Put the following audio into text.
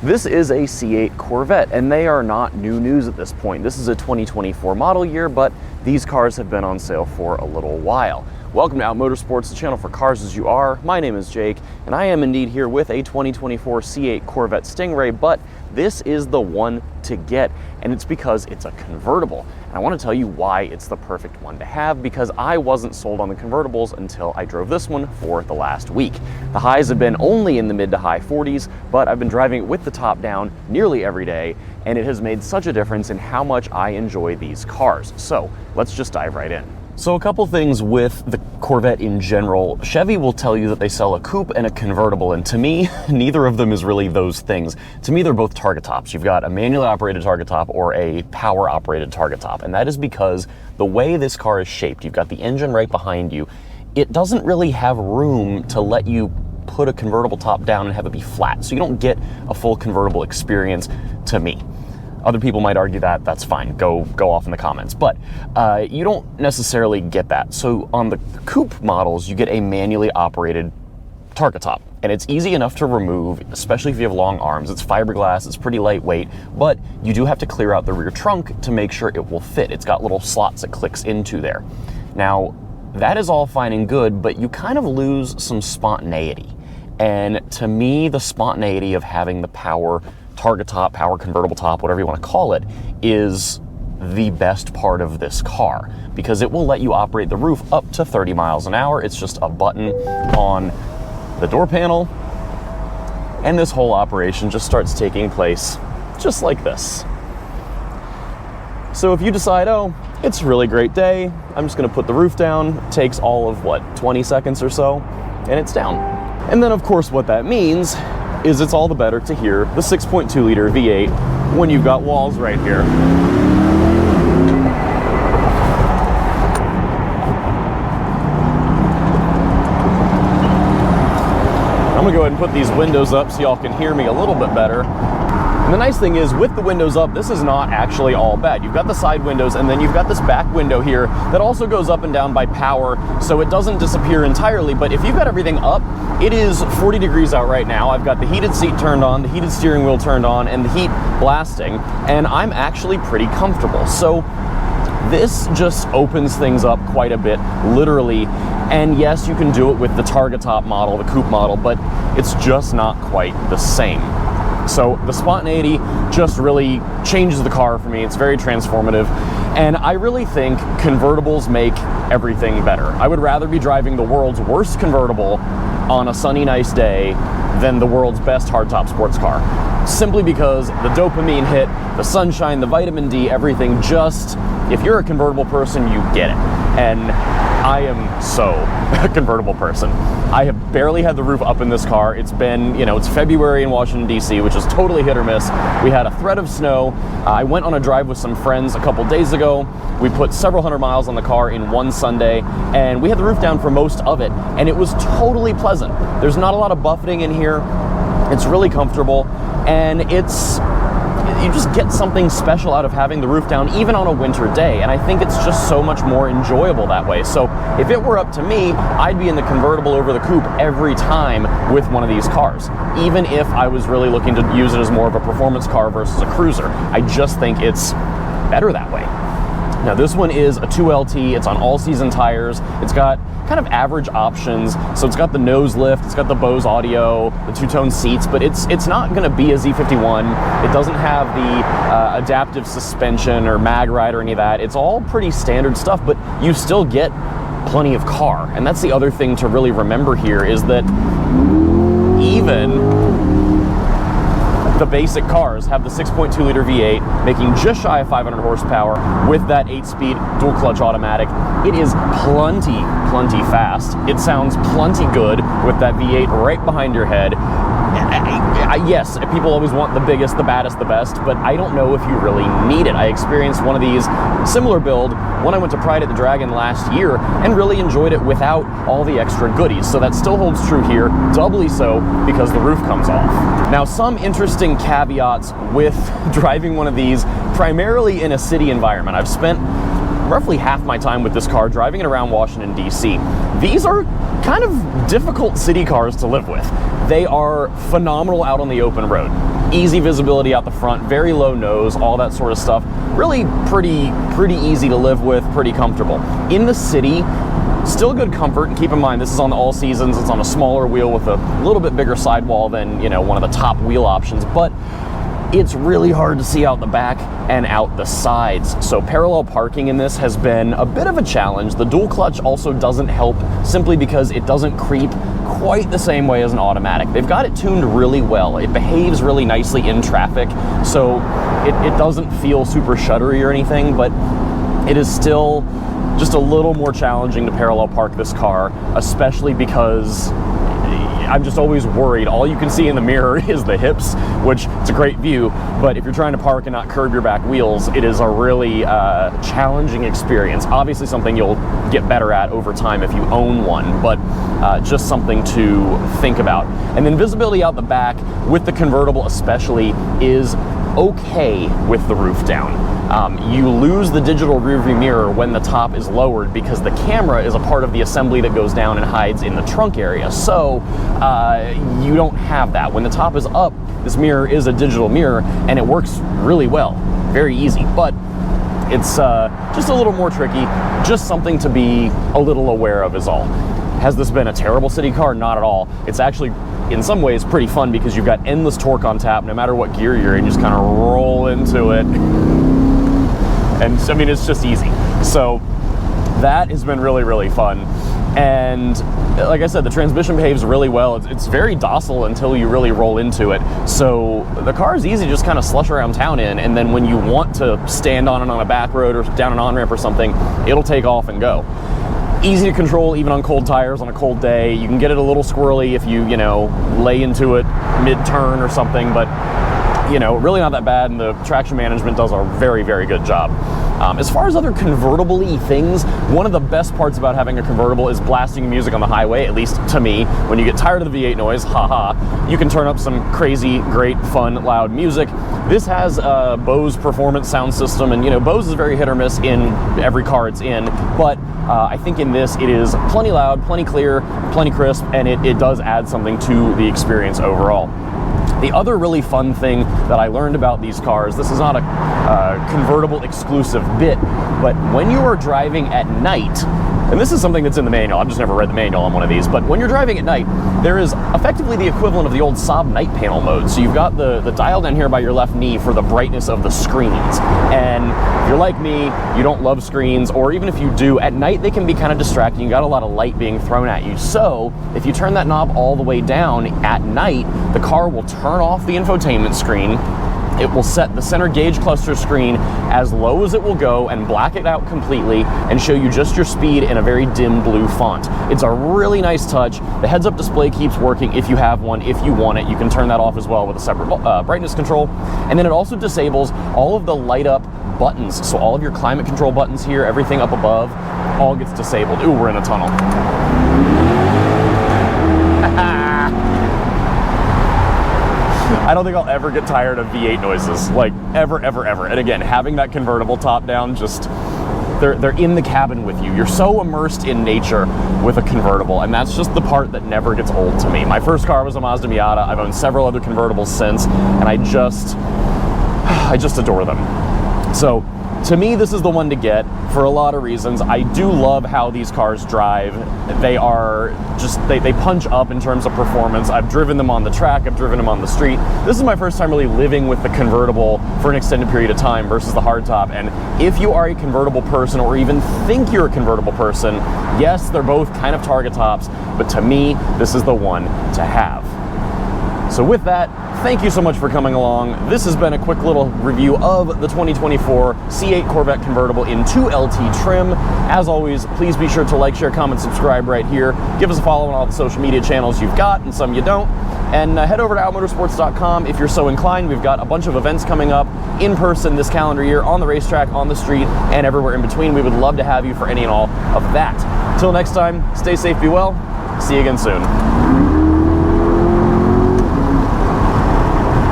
This is a C8 Corvette, and they are not new news at this point. This is a 2024 model year, but these cars have been on sale for a little while. Welcome to Out Motorsports, the channel for cars as you are. My name is Jake, and I am indeed here with a 2024 C8 Corvette Stingray, but this is the one to get, and it's because it's a convertible. And I want to tell you why it's the perfect one to have, because I wasn't sold on the convertibles until I drove this one for the last week. The highs have been only in the mid to high 40s, but I've been driving it with the top down nearly every day, and it has made such a difference in how much I enjoy these cars. So let's just dive right in. So a couple things with the Corvette in general. Chevy will tell you that they sell a coupe and a convertible, and to me, neither of them is really those things. To me, they're both targa tops. You've got a manually operated targa top or a power operated targa top, and that is because the way this car is shaped, you've got the engine right behind you, it doesn't really have room to let you put a convertible top down and have it be flat, so you don't get a full convertible experience to me. Other people might argue that, that's fine, go off in the comments, but you don't necessarily get that. So on the coupe models, you get a manually operated targa top, and it's easy enough to remove, especially if you have long arms. It's fiberglass, it's pretty lightweight, but you do have to clear out the rear trunk to make sure it will fit. It's got little slots it clicks into there. Now, that is all fine and good, but you kind of lose some spontaneity. And to me, the spontaneity of having the power targa top, power convertible top, whatever you want to call it, is the best part of this car, because it will let you operate the roof up to 30 miles an hour. It's just a button on the door panel, and this whole operation just starts taking place just like this. So if you decide, oh, it's a really great day, I'm just going to put the roof down, it takes all of, what, 20 seconds or so, and it's down. And then, of course, what that means is it's all the better to hear the 6.2 liter V8 when you've got walls right here. I'm gonna go ahead and put these windows up so y'all can hear me a little bit better. And the nice thing is, with the windows up, this is not actually all bad. You've got the side windows, and then you've got this back window here that also goes up and down by power, so it doesn't disappear entirely. But if you've got everything up, it is 40 degrees out right now. I've got the heated seat turned on, the heated steering wheel turned on, and the heat blasting, and I'm actually pretty comfortable. So this just opens things up quite a bit, literally. And yes, you can do it with the targa top model, the coupe model, but it's just not quite the same. So the spontaneity just really changes the car for me. It's very transformative. And I really think convertibles make everything better. I would rather be driving the world's worst convertible on a sunny, nice day than the world's best hardtop sports car. Simply because the dopamine hit, the sunshine, the vitamin D, everything just, if you're a convertible person, you get it. And I am so a convertible person. I have barely had the roof up in this car. It's been, it's February in Washington, D.C., which is totally hit or miss. We had a threat of snow. I went on a drive with some friends a couple days ago. We put several hundred miles on the car in one Sunday, and we had the roof down for most of it, and it was totally pleasant. There's not a lot of buffeting in here. It's really comfortable, and you just get something special out of having the roof down even on a winter day, and I think it's just so much more enjoyable that way. So if it were up to me, I'd be in the convertible over the coupe every time with one of these cars, even if I was really looking to use it as more of a performance car versus a cruiser. I just think it's better that way. Now this one is a 2LT, it's on all-season tires, it's got kind of average options, so it's got the nose lift, it's got the Bose audio, the two-tone seats, but it's not going to be a Z51. It doesn't have the adaptive suspension or mag ride or any of that. It's all pretty standard stuff, but you still get plenty of car. And that's the other thing to really remember here, is that even the basic cars have the 6.2 liter V8 making just shy of 500 horsepower with that 8-speed dual clutch automatic. It is plenty fast. It sounds plenty good with that V8 right behind your head. Yes, people always want the biggest, the baddest, the best, but I don't know if you really need it. I experienced one of these similar build when I went to Pride at the Dragon last year and really enjoyed it without all the extra goodies. So that still holds true here, doubly so because the roof comes off. Now, some interesting caveats with driving one of these, primarily in a city environment. I've spent roughly half my time with this car driving it around Washington, D.C. These are kind of difficult city cars to live with. They are phenomenal out on the open road. Easy visibility out the front, very low nose, all that sort of stuff. Really pretty easy to live with, pretty comfortable. In the city, still good comfort, and keep in mind this is on the all seasons. It's on a smaller wheel with a little bit bigger sidewall than, you know, one of the top wheel options, but it's really hard to see out the back and out the sides. So parallel parking in this has been a bit of a challenge. The dual clutch also doesn't help, simply because it doesn't creep quite the same way as an automatic. They've got it tuned really well. It behaves really nicely in traffic, so it doesn't feel super shuddery or anything, but it is still just a little more challenging to parallel park this car, especially because I'm just always worried. All you can see in the mirror is the hips, which it's a great view, but if you're trying to park and not curb your back wheels, it is a really challenging experience. Obviously something you'll get better at over time if you own one, but just something to think about. And then visibility out the back with the convertible especially is okay with the roof down. You lose the digital rearview mirror when the top is lowered, because the camera is a part of the assembly that goes down and hides in the trunk area. So you don't have that. When the top is up, this mirror is a digital mirror, and it works really well. Very easy, but it's just a little more tricky. Just something to be a little aware of is all. Has this been a terrible city car? Not at all. It's actually, in some ways, pretty fun because you've got endless torque on tap. No matter what gear you're in, you just kind of roll into it. And I mean, it's just easy. So that has been really fun. And like I said, the transmission behaves really well. It's very docile until you really roll into it. So the car is easy to just kind of slush around town in, and then when you want to stand on it on a back road or down an on-ramp or something, it'll take off and go. Easy to control even on cold tires on a cold day. You can get it a little squirrely if you know, lay into it mid-turn or something, but you know, really not that bad, and the traction management does a very good job. As far as other convertible-y things, one of the best parts about having a convertible is blasting music on the highway, at least to me. When you get tired of the V8 noise, haha, you can turn up some crazy, great, fun, loud music. This has a Bose performance sound system, and you know, Bose is very hit or miss in every car it's in, but I think in this it is plenty loud, plenty clear, plenty crisp, and it does add something to the experience overall. The other really fun thing that I learned about these cars, this is not a convertible exclusive bit, but when you are driving at night, and this is something that's in the manual, I've just never read the manual on one of these, but when you're driving at night, there is effectively the equivalent of the old Saab night panel mode. So you've got the dial down here by your left knee for the brightness of the screens. And if you're like me, you don't love screens, or even if you do, at night they can be kind of distracting. You got a lot of light being thrown at you. So if you turn that knob all the way down at night, the car will turn off the infotainment screen. It will set the center gauge cluster screen as low as it will go and black it out completely and show you just your speed in a very dim blue font. It's a really nice touch. The heads-up display keeps working if you have one. If you want it, you can turn that off as well with a separate brightness control. And then it also disables all of the light-up buttons. So all of your climate control buttons here, everything up above, all gets disabled. Ooh, we're in a tunnel. I don't think I'll ever get tired of V8 noises, like ever. And again, having that convertible top down, just they're in the cabin with you. You're so immersed in nature with a convertible, and that's just the part that never gets old to me. My first car was a Mazda Miata. I've owned several other convertibles since, and I just adore them. So to me, this is the one to get for a lot of reasons. I do love how these cars drive. They are just, they punch up in terms of performance. I've driven them on the track, I've driven them on the street. This is my first time really living with the convertible for an extended period of time versus the hardtop. And if you are a convertible person, or even think you're a convertible person, yes, they're both kind of target tops, but to me, this is the one to have. So with that, thank you so much for coming along. This has been a quick little review of the 2024 C8 Corvette Convertible in 2LT trim. As always, please be sure to like, share, comment, subscribe right here. Give us a follow on all the social media channels you've got and some you don't. And head over to outmotorsports.com if you're so inclined. We've got a bunch of events coming up in person this calendar year, on the racetrack, on the street, and everywhere in between. We would love to have you for any and all of that. Till next time, stay safe, be well. See you again soon.